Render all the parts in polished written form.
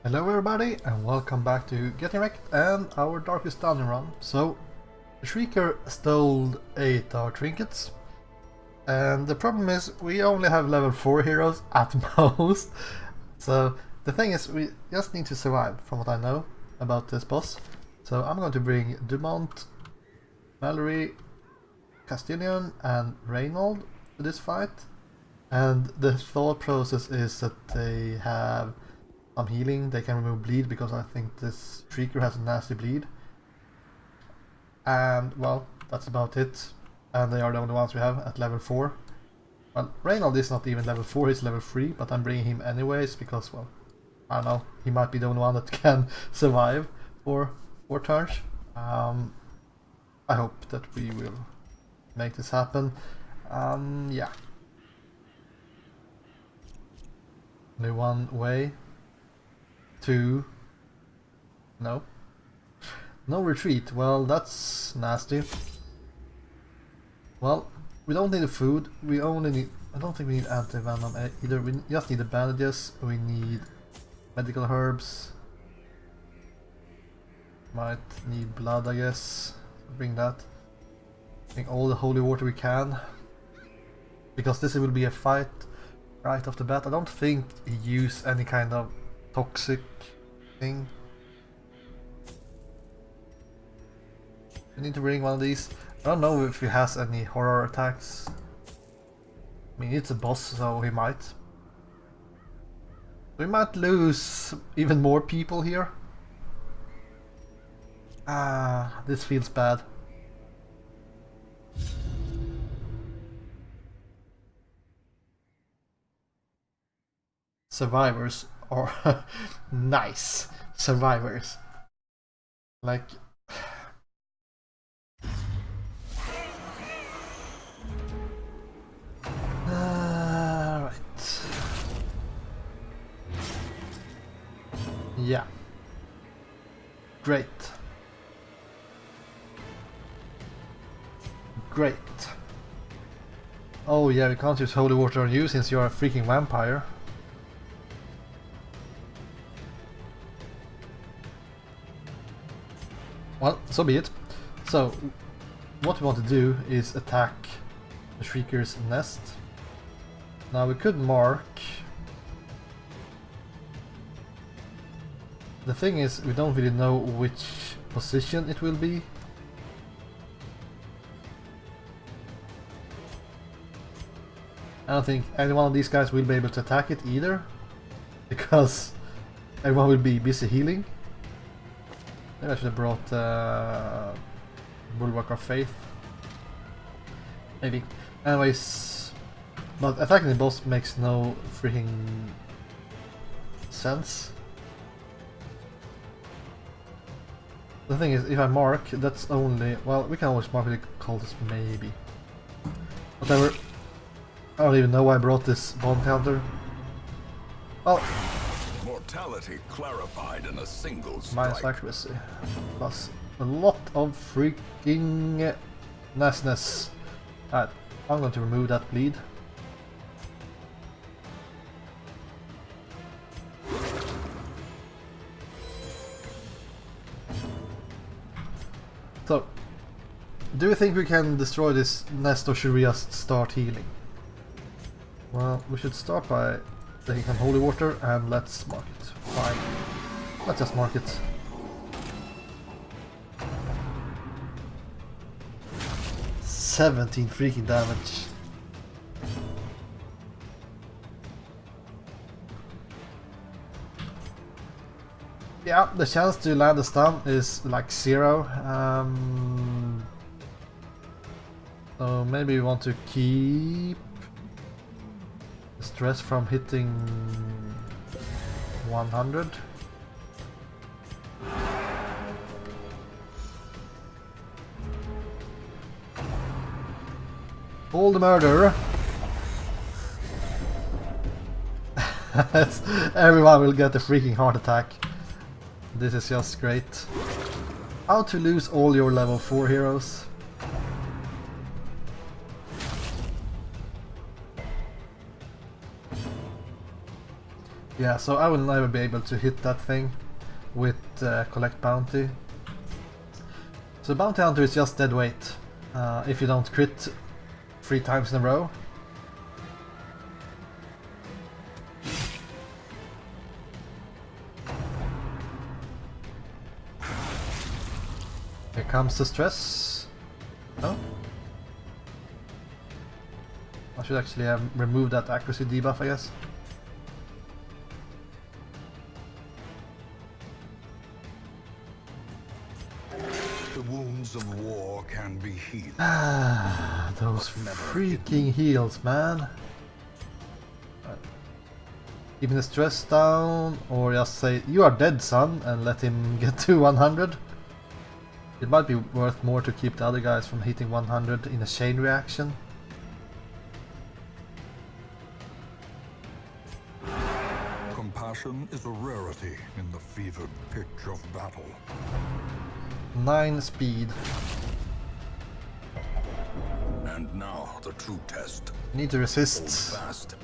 Hello everybody and welcome back to Getting Rekt and our Darkest Dungeon run. So, the Shrieker stole 8 our trinkets and the problem is we only have level 4 heroes at most. So the thing is we just need to survive from what I know about this boss. So I'm going to bring Dumont, Mallory, Castilian and Reynold to this fight. And the thought process is that they have some healing, they can remove bleed because I think this Shrieker has a nasty bleed. And well, that's about it. And they are the only ones we have at level 4. Well, Reynold is not even level 4, he's level 3, but I'm bringing him anyways because, well, I don't know, he might be the only one that can survive for 4 turns. I hope that we will make this happen. Yeah. Only one way to... No. No retreat. Well, that's nasty. Well, we don't need the food. We only need... I don't think we need anti-venom either. We just need the bandages. We need medical herbs. Might need blood, I guess. Bring that. Bring all the holy water we can. Because this will be a fight right off the bat. I don't think he used any kind of toxic thing. We need to bring one of these. I don't know if he has any horror attacks. I mean, it's a boss, so he might. We might lose even more people here. Ah, this feels bad. Survivors are nice. Survivors. Like... right. Yeah. Great. Great. Oh yeah, we can't use holy water on you since you're a freaking vampire. Well, so be it. So, what we want to do is attack the Shrieker's nest. Now we could mark... The thing is, we don't really know which position it will be. I don't think any one of these guys will be able to attack it either, because everyone will be busy healing. Maybe I should have brought Bulwark of Faith. Maybe. Anyways, but attacking the boss makes no freaking sense. The thing is, if I mark, that's only... Well, we can always mark the cultist, maybe. Whatever. I don't even know why I brought this bomb counter. Well... Mortality clarified in a single strike. Minus accuracy. Plus a lot of freaking nastiness. Alright, I'm going to remove that bleed. So, do you think we can destroy this nest or should we just start healing? Well, we should start by taking some holy water and let's mark it. Fine. Let's just mark it. $17 freaking damage. Yeah, the chance to land a stun is like 0. So maybe we want to keep the stress from hitting 100. Pull the murder. Everyone will get a freaking heart attack. This is just great. How to lose all your level 4 heroes. Yeah, so I will never be able to hit that thing with collect bounty. So bounty hunter is just dead weight if you don't crit 3 times in a row. Here comes the stress. Oh. I should actually remove that accuracy debuff, I guess. The wounds of war can be healed. Ah, those freaking heals, man. Keeping the stress down, or just say, "You are dead, son," and let him get to 100. It might be worth more to keep the other guys from hitting 100 in a chain reaction. Compassion is a rarity in the fevered pitch of battle. 9 speed. And now the true test. Need to Hold resist. fast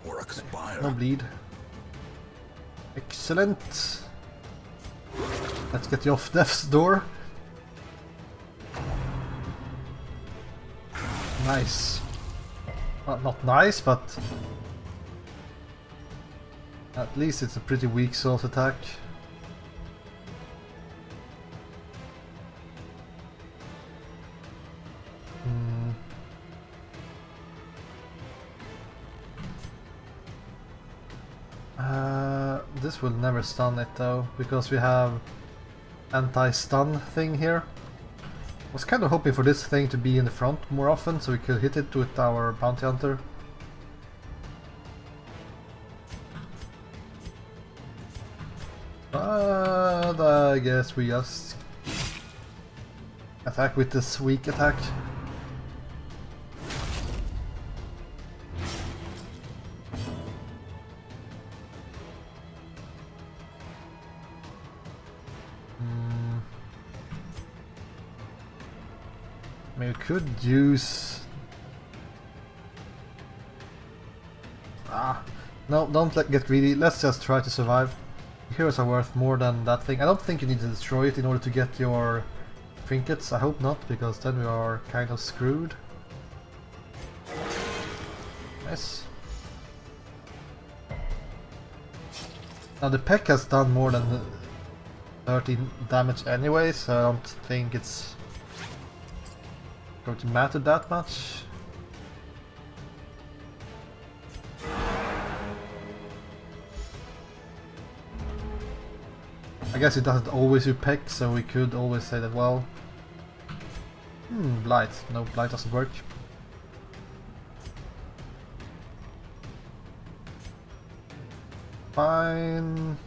or expire. No bleed. Excellent. Let's get you off death's door. Nice. Well, not nice, but at least it's a pretty weak source attack. This will never stun it though, because we have anti-stun thing here. Was kind of hoping for this thing to be in the front more often, so we could hit it with our bounty hunter. But I guess we just attack with this weak attack. I mean, we could use... No, don't get greedy, let's just try to survive. Heroes are worth more than that thing. I don't think you need to destroy it in order to get your trinkets, I hope not, because then we are kind of screwed. Nice. Now the Peck has done more than 13 damage anyway, so I don't think it's going to matter that much. I guess it doesn't always do Peck, so we could always say that, well... Blight. No, Blight doesn't work. Fine.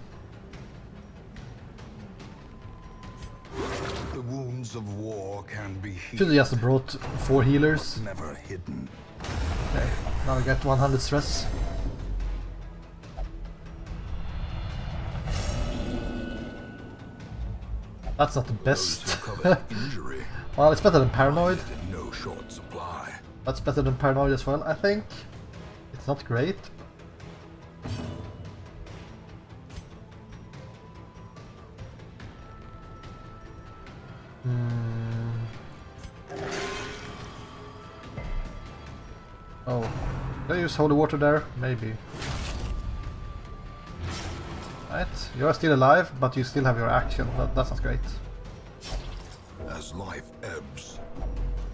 The wounds of war can be healed. Should have just brought 4 healers. Never hidden. Okay, now we get 100 stress. That's not the best. Injury. Well, it's better than Paranoid. In no short supply. That's better than Paranoid as well, I think. It's not great. Oh, did I use holy water there? Maybe. Right, you are still alive, but you still have your action. That's not great. As life ebbs,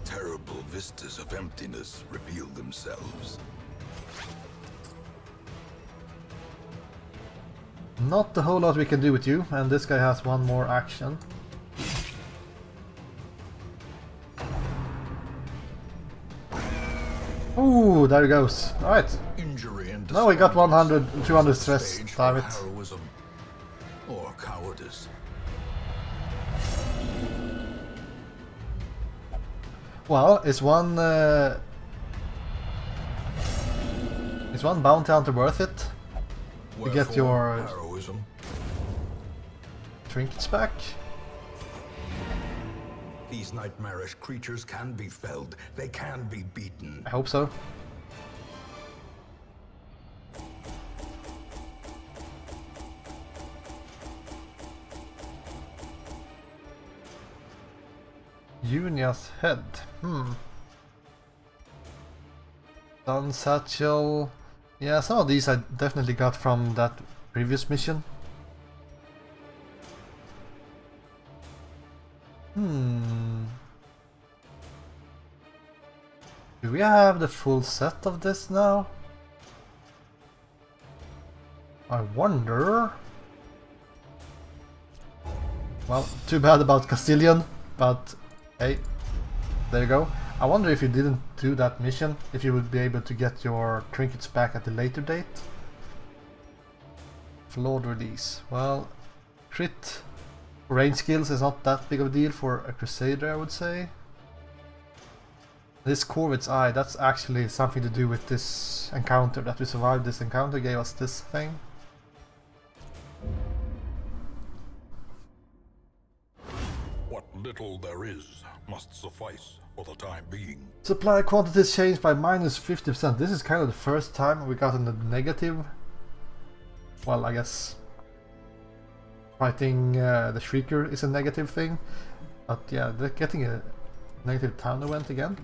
terrible vistas of emptiness reveal themselves. Not a whole lot we can do with you, and this guy has one more action. Ooh, there he goes. Alright. Injury and Now we got 100, 200 stress. stage Damn for it. heroism or cowardice. Well, is one bounty hunter worth it? You get Wherefore your heroism. trinkets back? These nightmarish creatures can be felled. They can be beaten. I hope so. Junia's head. Sun satchel. Yeah, some of these I definitely got from that previous mission. Do we have the full set of this now? I wonder. Well, too bad about Castilian, but hey, there you go. I wonder if you didn't do that mission, if you would be able to get your trinkets back at a later date. Flawed release. Well, crit range skills is not that big of a deal for a Crusader, I would say. This Corvette's Eye, that's actually something to do with this encounter, that we survived this encounter gave us this thing. What little there is must suffice for the time being. Supply quantities changed by minus 50%. This is kind of the first time we got in the negative. Well, I guess fighting the Shrieker is a negative thing. But yeah, getting a negative town event again.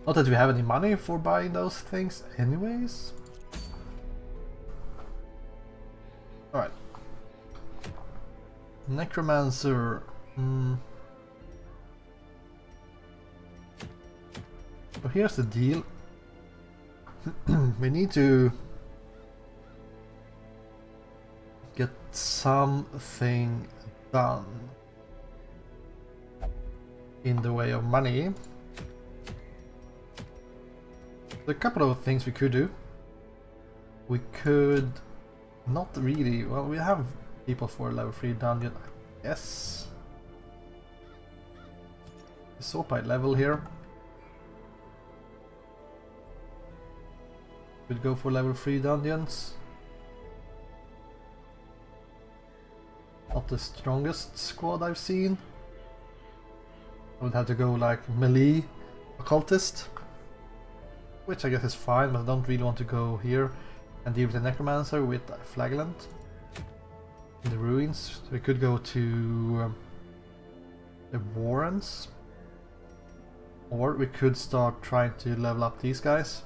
Not that we have any money for buying those things anyways. Alright. Necromancer. So here's the deal. We need to get something done in the way of money. There's a couple of things we could do. We could not really, well, we have people for level 3 dungeon, I guess. Sopite level here. Could go for level 3 dungeons. Not the strongest squad I've seen. I would have to go like melee occultist, which I guess is fine, but I don't really want to go here and deal with the necromancer with flagellant in the ruins. So we could go to the warrens, or we could start trying to level up these guys.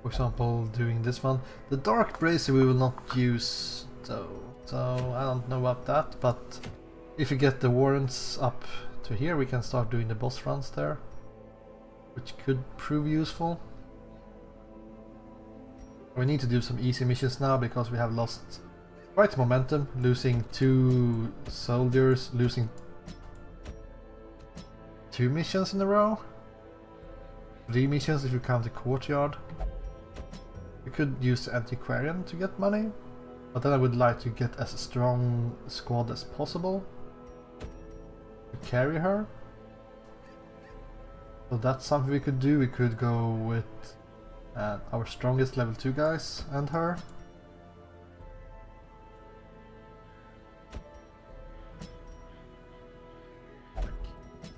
For example, doing this one. The Dark Bracer we will not use though, so I don't know about that, but if we get the warrants up to here we can start doing the boss runs there, which could prove useful. We need to do some easy missions now because we have lost quite momentum, losing 2 soldiers, losing 2 missions in a row. 3 missions if you count the courtyard. We could use the Antiquarian to get money, but then I would like to get as strong squad as possible to carry her. So that's something we could do. We could go with our strongest level 2 guys and her.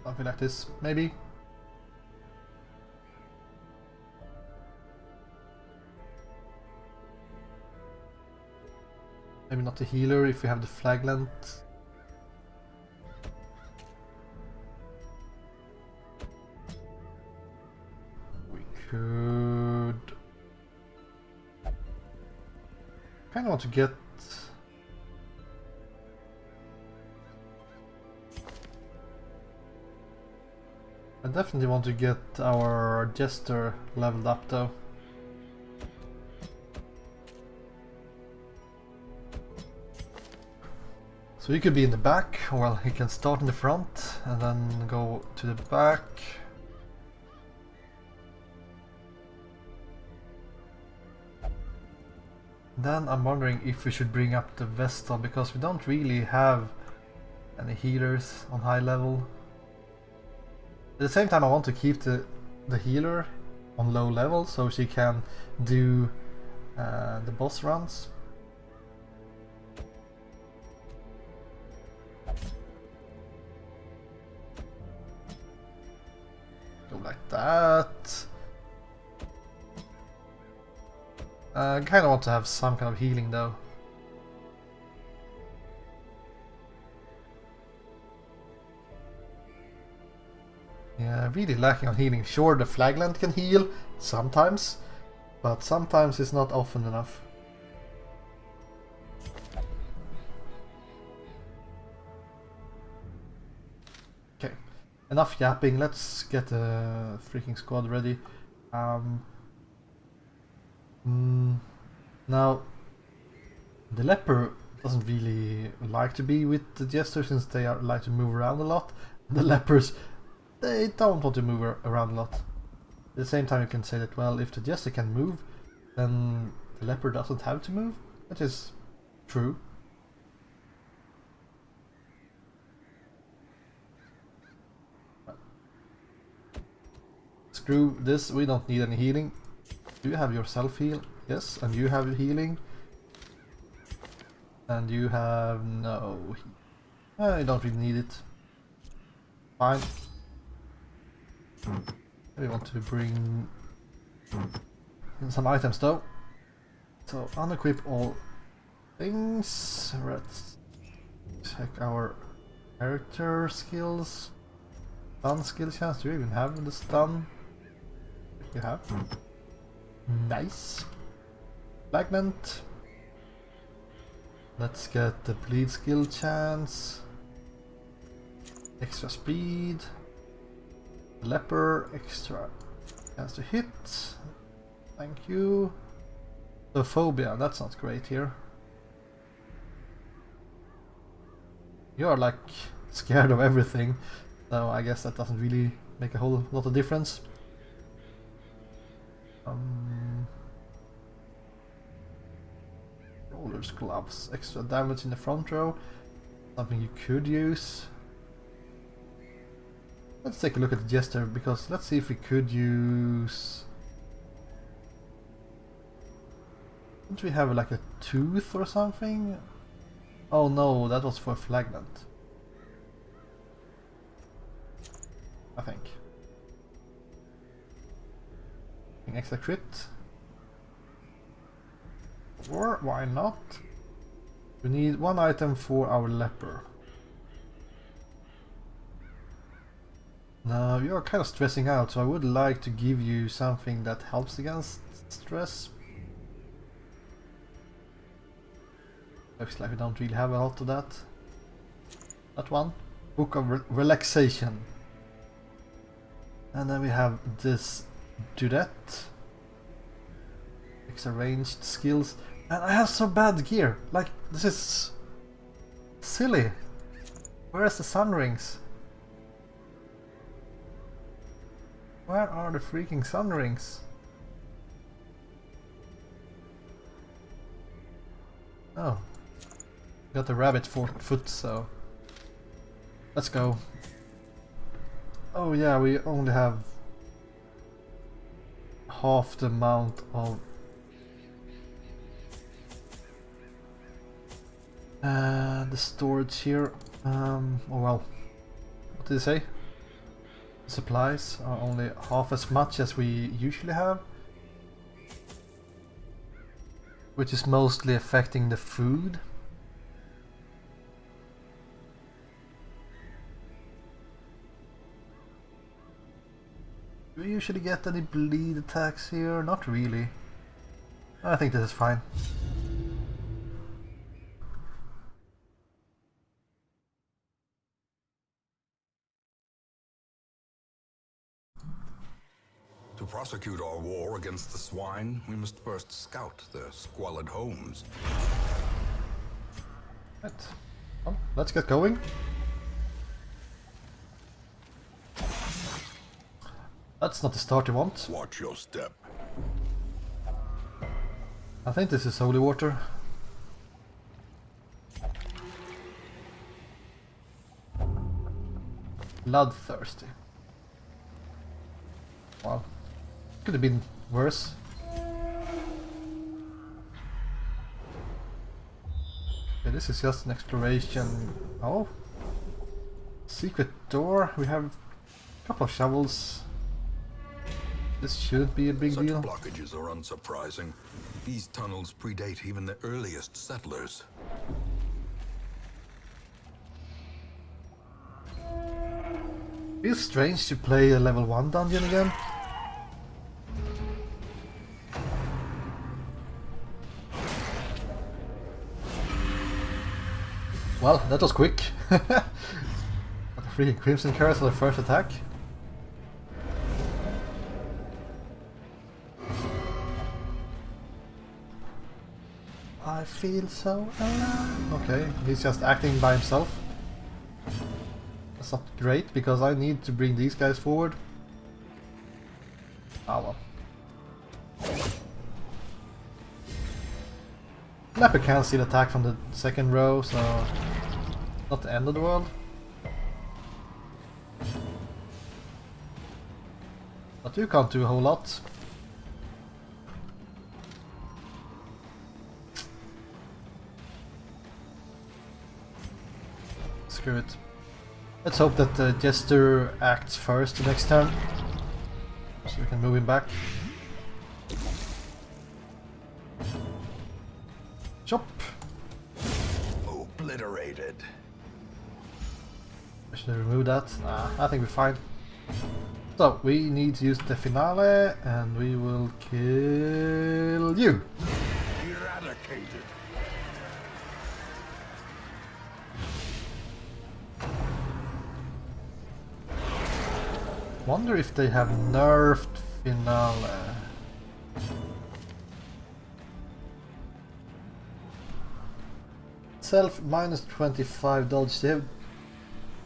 Something like this, maybe. Maybe not the healer if we have the flaglant. We could kind of want to get I definitely want to get our jester leveled up though. So he could be in the back, or well, he can start in the front and then go to the back. Then I'm wondering if we should bring up the Vestal, because we don't really have any healers on high level. At the same time I want to keep the healer on low level so she can do the boss runs. Go like that. I kind of want to have some kind of healing though. I'm really lacking on healing. Sure, the flagland can heal sometimes, but sometimes it's not often enough. Okay, enough yapping. Let's get a freaking squad ready. Now, the leper doesn't really like to be with the jester since they like to move around a lot. The lepers, they don't want to move around a lot. At the same time, you can say that, well, if the jester can move, then the leper doesn't have to move. That is true. Screw this, we don't need any healing. Do you have your self-heal? Yes, and you have healing. And you have no... you don't really need it. Fine. We want to bring in some items though. So unequip all things. Let's check our character skills. Stun skill chance. Do you even have the stun? You have. Nice. Fragment. Let's get the bleed skill chance. Extra speed. Leper, extra chance to hit. Thank you. The phobia, that's not great here. You are like scared of everything, so I guess that doesn't really make a whole lot of difference. Roller's gloves, extra damage in the front row. Something you could use. Let's take a look at the jester, because let's see if we could use... Don't we have like a tooth or something? Oh no, that was for flagland, I think. Extra crit. Or why not? We need one item for our leper. Now you're kind of stressing out, so I would like to give you something that helps against stress. Looks like we don't really have a lot of that. That one. Book of Relaxation. And then we have this Durette. Extra ranged skills. And I have so bad gear. Like, this is silly. Where's the sun rings? Where are the freaking sun rings? Oh. Got the rabbit foot, so... Let's go. Oh yeah, we only have half the amount of... the storage here. Oh well. What did it say? Supplies are only half as much as we usually have, which is mostly affecting the food. Do we usually get any bleed attacks here? Not really. I think this is fine. To prosecute our war against the swine, we must first scout their squalid homes. Right. Well, let's get going. That's not the start you want. Watch your step. I think this is holy water. Bloodthirsty. Wow. Could have been worse. Okay, this is just an exploration. Oh. Secret door. We have a couple of shovels. This shouldn't be a big Such deal. blockages are unsurprising. These tunnels predate even the earliest settlers. Feels strange to play a level 1 dungeon again. Well, that was quick. Got a freaking Crimson Curse on the first attack. I feel so alive. Okay, he's just acting by himself. That's not great, because I need to bring these guys forward. Ah well. Leper can't see the attack from the second row, so not the end of the world. But you can't do a whole lot. Screw it. Let's hope that the Jester acts first the next turn, so we can move him back. Chop! Obliterated. I should remove that. Nah, I think we're fine. So, we need to use the finale, and we will kill you! Eradicated. Wonder if they have nerfed finale. Self minus 25 dodge.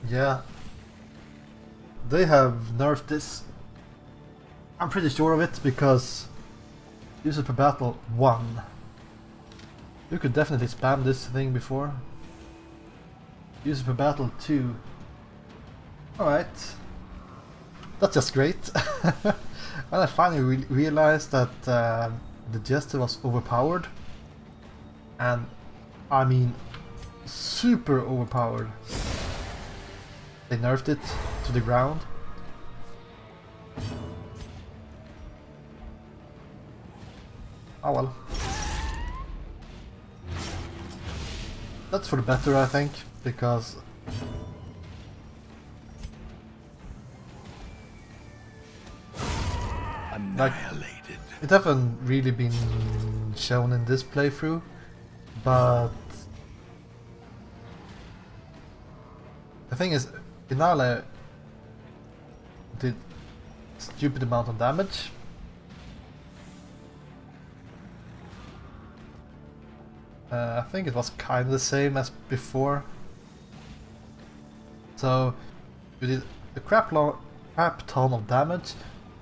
Yeah. They have nerfed this. I'm pretty sure of it because user per battle 1. You could definitely spam this thing before. User per battle 2. Alright. That's just great. And I finally realized that the Jester was overpowered. And I mean super overpowered. They nerfed it to the ground. Oh well. That's for the better, I think, because Annihilated. it hasn't really been shown in this playthrough, but the thing is, Finale did stupid amount of damage. I think it was kind of the same as before. So we did a crap ton of damage,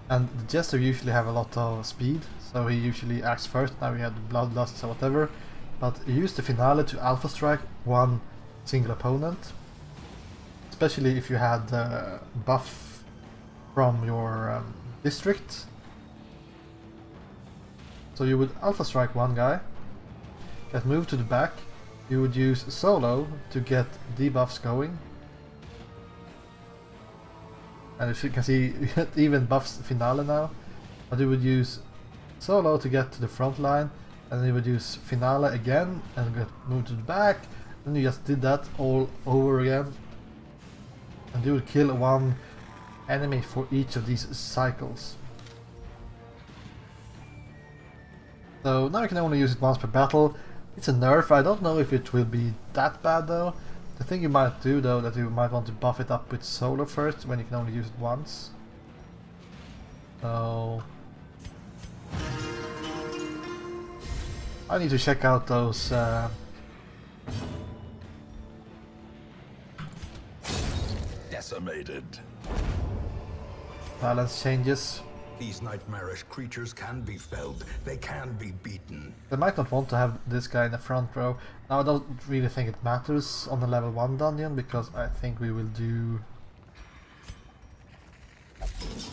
and the Jester usually have a lot of speed, so he usually acts first. Now we had the Bloodlust or whatever, but he used the Finale to Alpha Strike one single opponent. Especially if you had buff from your district. So you would Alpha Strike one guy, get moved to the back, you would use Solo to get debuffs going. And as you can see, it even buffs Finale now. But you would use Solo to get to the front line, and then you would use Finale again and get moved to the back, and you just did that all over again. And you would kill one enemy for each of these cycles. So now you can only use it once per battle. It's a nerf. I don't know if it will be that bad though. The thing you might do though, that you might want to buff it up with Solo first, when you can only use it once. So I need to check out those Decimated. balance changes. These nightmarish creatures can be felled. They can be beaten. They might not want to have this guy in the front row. Now I don't really think it matters on the level 1 dungeon, because I think we will do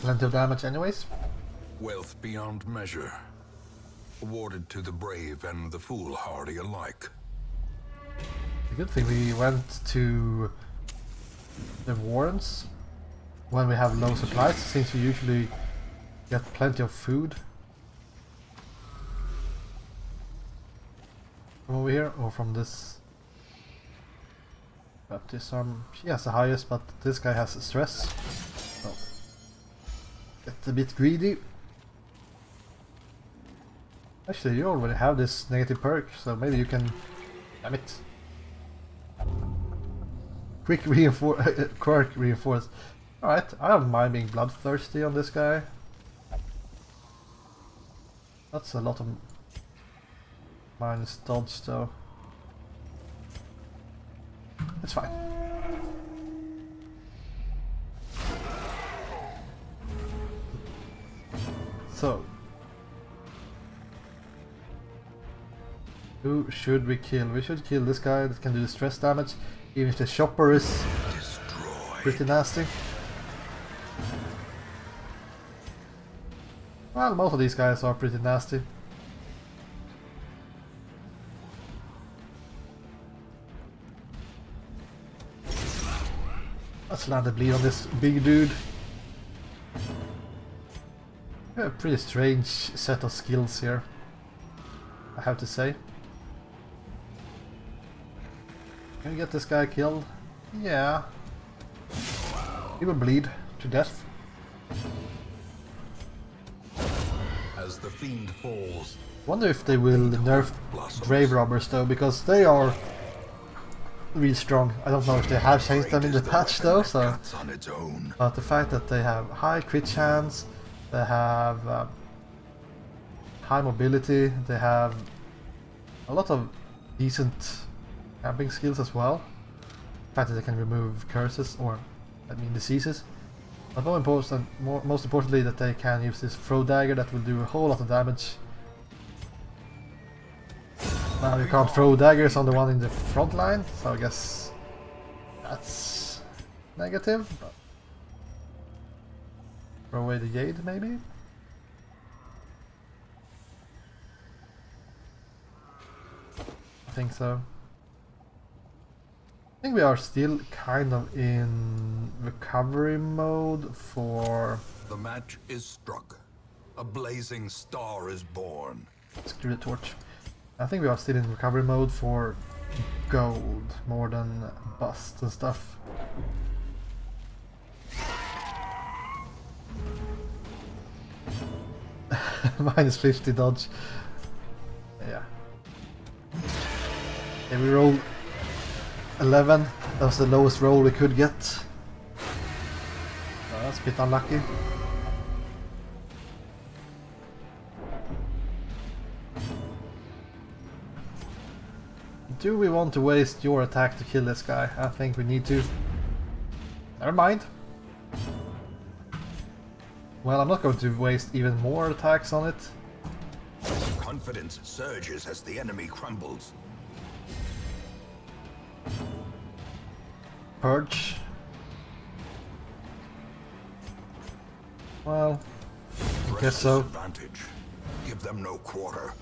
plenty of damage anyways. Wealth beyond measure. Awarded to the brave and the foolhardy alike. The good thing we went to the warrens when we have low supplies, since we usually get plenty of food from over here or from this. But this one, she has the highest, but this guy has stress. So get a bit greedy. Actually, you already have this negative perk, so maybe you can... Damn it. Quick reinforce... quirk reinforce. Alright, I don't mind being bloodthirsty on this guy. That's a lot of minus dodge though. It's fine. So, who should we kill? We should kill this guy that can do the stress damage, even if the chopper is pretty nasty. Well, most of these guys are pretty nasty. Let's land a bleed on this big dude. A pretty strange set of skills here, I have to say. Can we get this guy killed? Yeah. He will bleed to death. As the fiend falls. Wonder if they will nerf grave robbers though, because they are really strong. I don't know if they have changed them in the patch though, so. But the fact that they have high crit chance, they have high mobility, they have a lot of decent camping skills as well. The fact that they can remove curses, or I mean diseases. But most importantly that they can use this throw dagger that will do a whole lot of damage. Now you can't throw daggers on the one in the front line, so I guess that's negative. But throw away the Jade maybe? I think so. I think we are still kind of in recovery mode for... The match is struck. A blazing star is born. Screw the torch. I think we are still in recovery mode for gold, more than bust and stuff. Minus 50 dodge. Yeah. Okay, we rolled 11. That was the lowest roll we could get. That's a bit unlucky. Do we want to waste your attack to kill this guy? I think we need to. Never mind. Well, I'm not going to waste even more attacks on it. Confidence surges as the enemy crumbles. Purge. Well, I guess so. Advantage. Give them no quarter.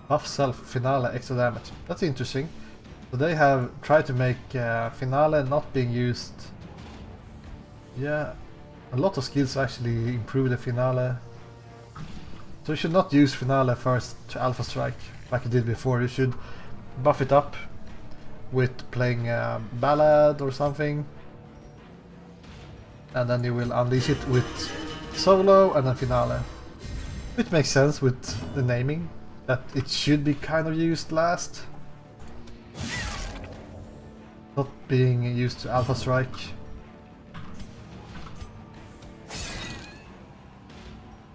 Buff self finale extra damage. That's interesting. So they have tried to make finale not being used. Yeah, a lot of skills actually improve the finale. So you should not use finale first to alpha strike like you did before. You should buff it up with playing ballad or something, and then you will unleash it with solo and then finale. Which makes sense with the naming, that it should be kind of used last, not being used to alpha strike.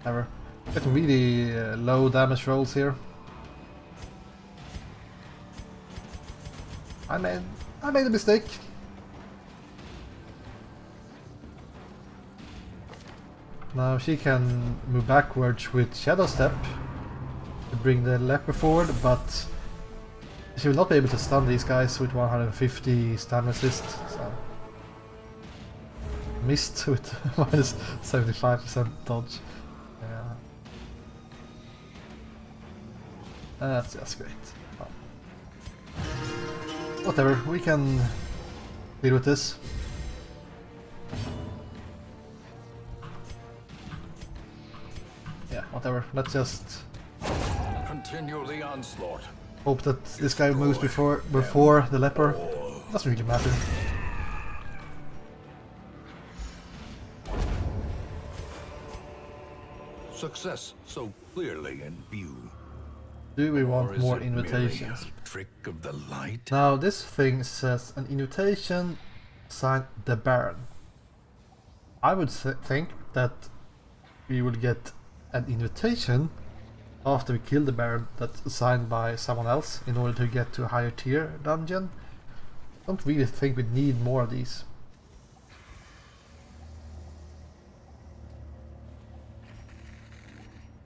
Ever. Getting really low damage rolls here. I made a mistake. Now she can move backwards with Shadow Step to bring the leper forward, but she will not be able to stun these guys with 150 stun resist. So missed with minus 75% dodge. Yeah. That's just great. Oh. whatever, we can deal with this. Yeah, whatever. Let's just Continue the onslaught. hope that this guy moves before the leper. Doesn't really matter. Success so clearly in view. Do we Or want is more it merely invitations? a trick of the light? Now this thing says an invitation signed the Baron. I would think that we would get an invitation after we kill the Baron that's signed by someone else in order to get to a higher tier dungeon. Don't really think we need more of these.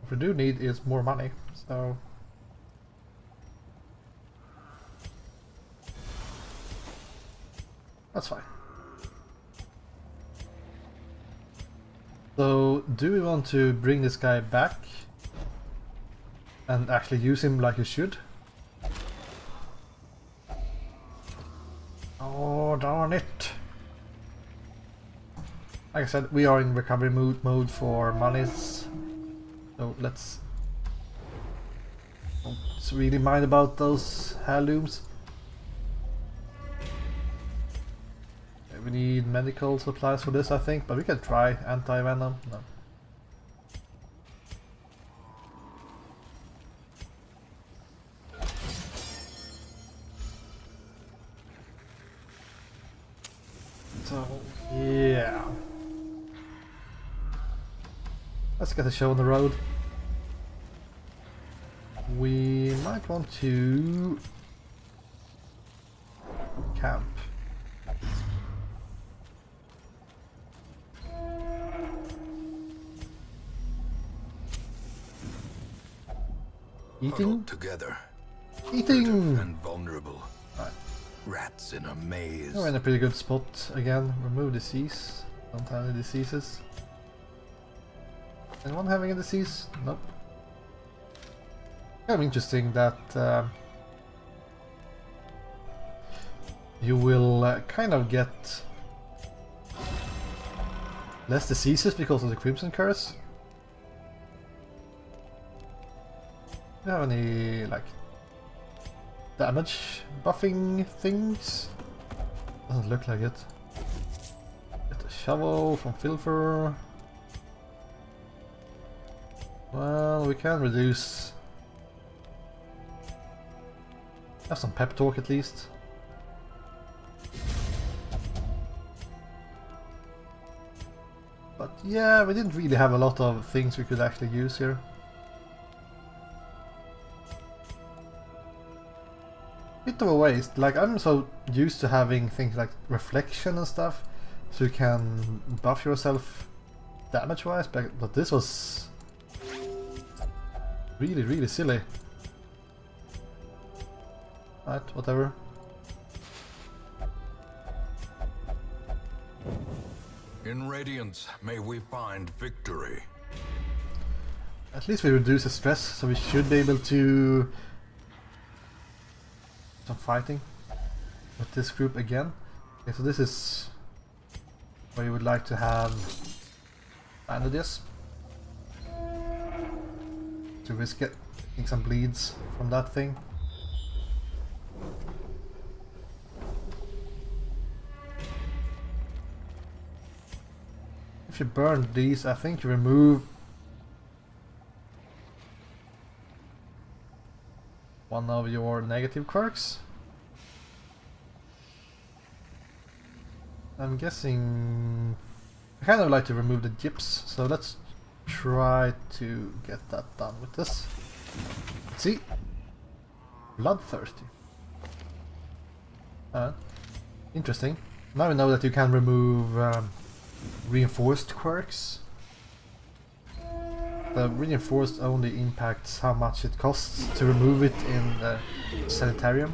What we do need is more money, so that's fine. So, do we want to bring this guy back and actually use him like you should? Oh, darn it! Like I said, we are in recovery mode for monies, so let's don't really mind about those heirlooms. We need medical supplies for this, I think, but we can try anti-venom. No. So, yeah. Let's get the show on the road. We might want to camp. Eating? Huddled together. Eating! Furtive and vulnerable. Right. Rats in a maze. We're in a pretty good spot again. Remove disease. Don't have any diseases. Anyone having a disease? Nope. Kind of interesting that you will kind of get less diseases because of the Crimson Curse. Do you have any like damage buffing things? Doesn't look like it. Get a shovel from Filfer. Well, we can reduce. Have some pep talk at least. But yeah, we didn't really have a lot of things we could actually use here. Bit of a waste. Like, I'm so used to having things like reflection and stuff, so you can buff yourself damage wise, but this was really silly. Right, whatever. In Radiance, may we find victory. At least we reduce the stress, so we should be able to some fighting with this group again. Okay, so this is where you would like to have bandages to risk getting some bleeds from that thing. If you burn these, I think you remove one of your negative quirks. I'm guessing I kind of like to remove the gyps, so let's try to get that done with this. Let's see, bloodthirsty. Interesting. Now we know that you can remove reinforced quirks. The reinforced only impacts how much it costs to remove it in the sanitarium.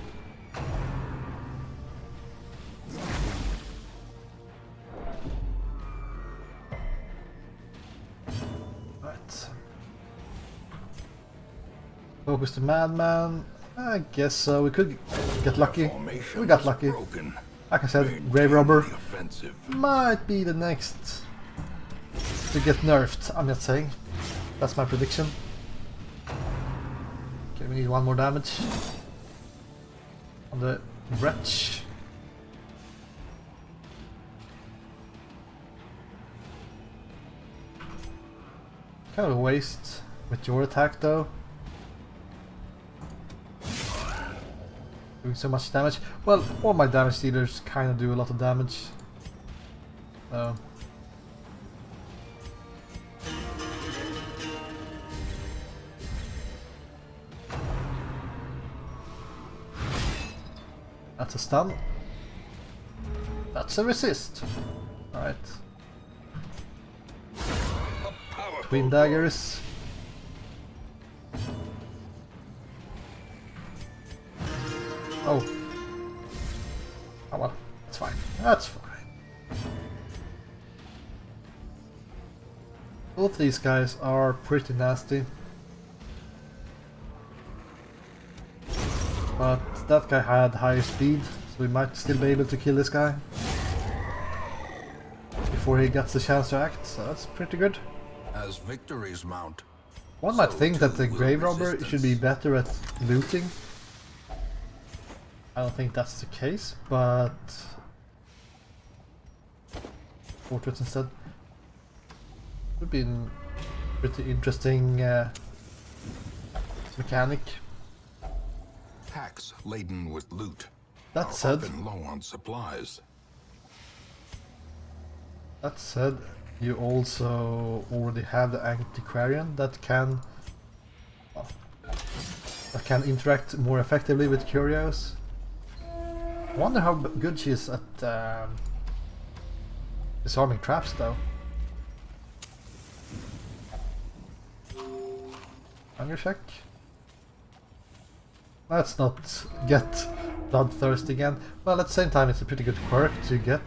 Right. Focus the madman. I guess so. We could get lucky. Formation We got was lucky. broken. Like I said, Maintain Grave Robber the offensive. might be the next to get nerfed. I'm not saying. That's my prediction. Okay, we need one more damage on the wretch. Kind of a waste with your attack though. Doing so much damage. Well, all my damage dealers kind of do a lot of damage. So. That's a stun. That's a resist. Alright. Twin daggers. Oh. Oh well, that's fine. That's fine. Both these guys are pretty nasty. But that guy had higher speed, so we might still be able to kill this guy before he gets the chance to act, so that's pretty good. As victories mount, One might so think that the too will Grave Robber resistance. should be better at looting. I don't think that's the case, but portraits instead would be a pretty interesting mechanic. Packs laden with loot That are said, often low on supplies. you also already have the Antiquarian that can interact more effectively with curios. I wonder how good she is at disarming traps though. Hunger check. Let's not get bloodthirsty again. Well, at the same time, it's a pretty good quirk to get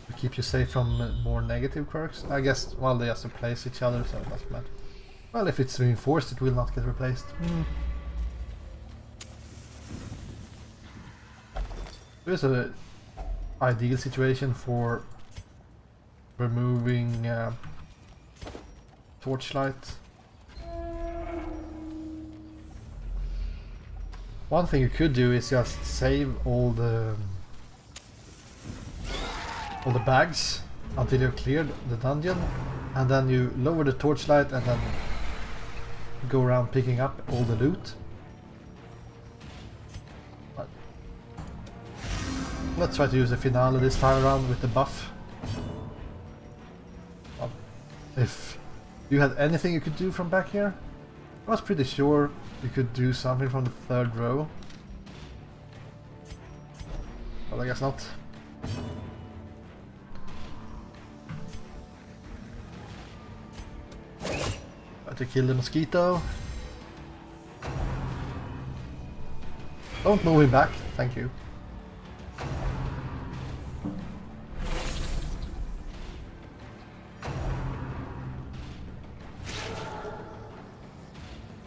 to keep you safe from more negative quirks. I guess, well, they just replace each other, so it doesn't matter. Well, if it's reinforced, it will not get replaced. There's an ideal situation for removing torchlight. One thing you could do is just save all the bags until you've cleared the dungeon, and then you lower the torchlight and then go around picking up all the loot. But let's try to use the finale this time around with the buff. If you had anything you could do from back here, I was pretty sure you could do something from the third row. But I guess not. Try to kill the mosquito. Don't move him back, thank you.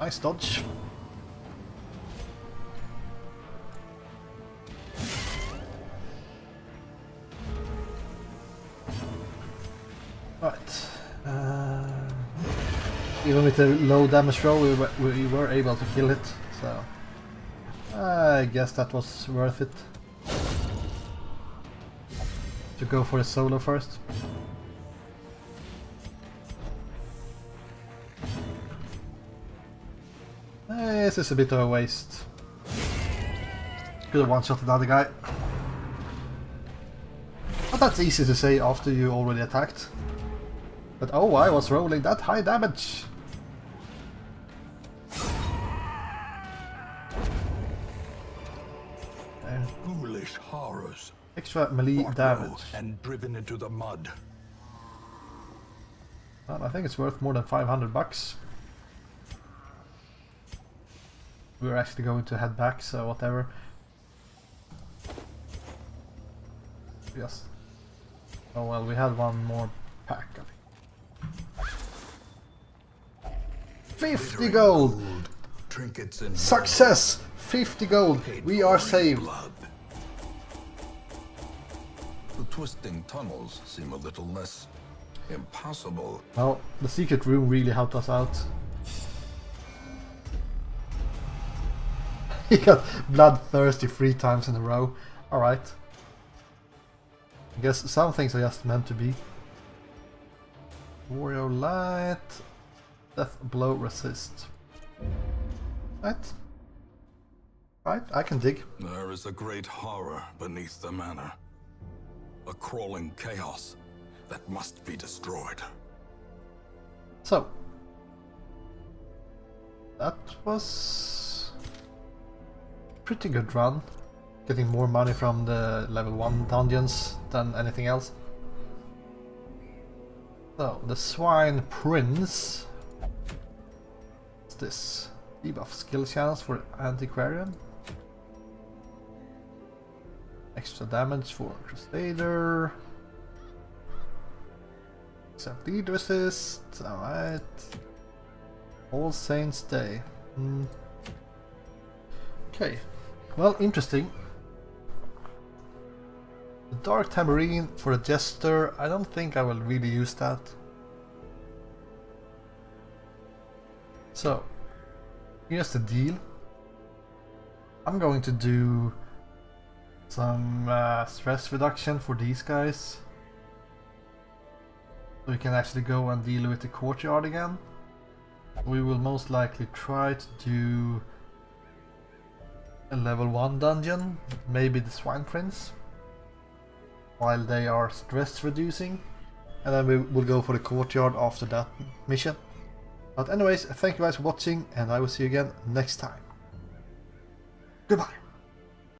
Nice dodge. Right. Even with a low damage roll, we were able to kill it, so I guess that was worth it. To go for a solo first. This is a bit of a waste. Could have one-shot another guy. But that's easy to say after you already attacked. But oh, I was rolling that high damage! Foolish horrors. Extra melee Brought damage. low and driven into the mud. Well, I think it's worth more than 500 bucks. We're actually going to head back, so whatever. Yes. Oh well, we had one more pack, I think. 50 gold! trinkets in Success! 50 gold! We are saved! blood. The twisting tunnels seem a little less impossible. Well, the secret room really helped us out. He got bloodthirsty 3 times in a row. Alright. I guess some things are just meant to be. Warrior Light. Death Blow Resist. Right. Right, I can dig. There is a great horror beneath the manor. A crawling chaos that must be destroyed. So. That was pretty good run. Getting more money from the level 1 dungeons than anything else. So, the Swine Prince. What's this? Debuff skill chance for Antiquarian. Extra damage for Crusader. Except lead resist. Alright. All Saints Day. Okay. Well, interesting. The Dark Tambourine for a Jester. I don't think I will really use that. So, here's the deal. I'm going to do some stress reduction for these guys. So we can actually go and deal with the courtyard again. We will most likely try to do a level 1 dungeon, maybe the Swine Prince, while they are stress reducing, and then we will go for the courtyard after that mission. But anyways, thank you guys for watching, and I will see you again next time. Goodbye.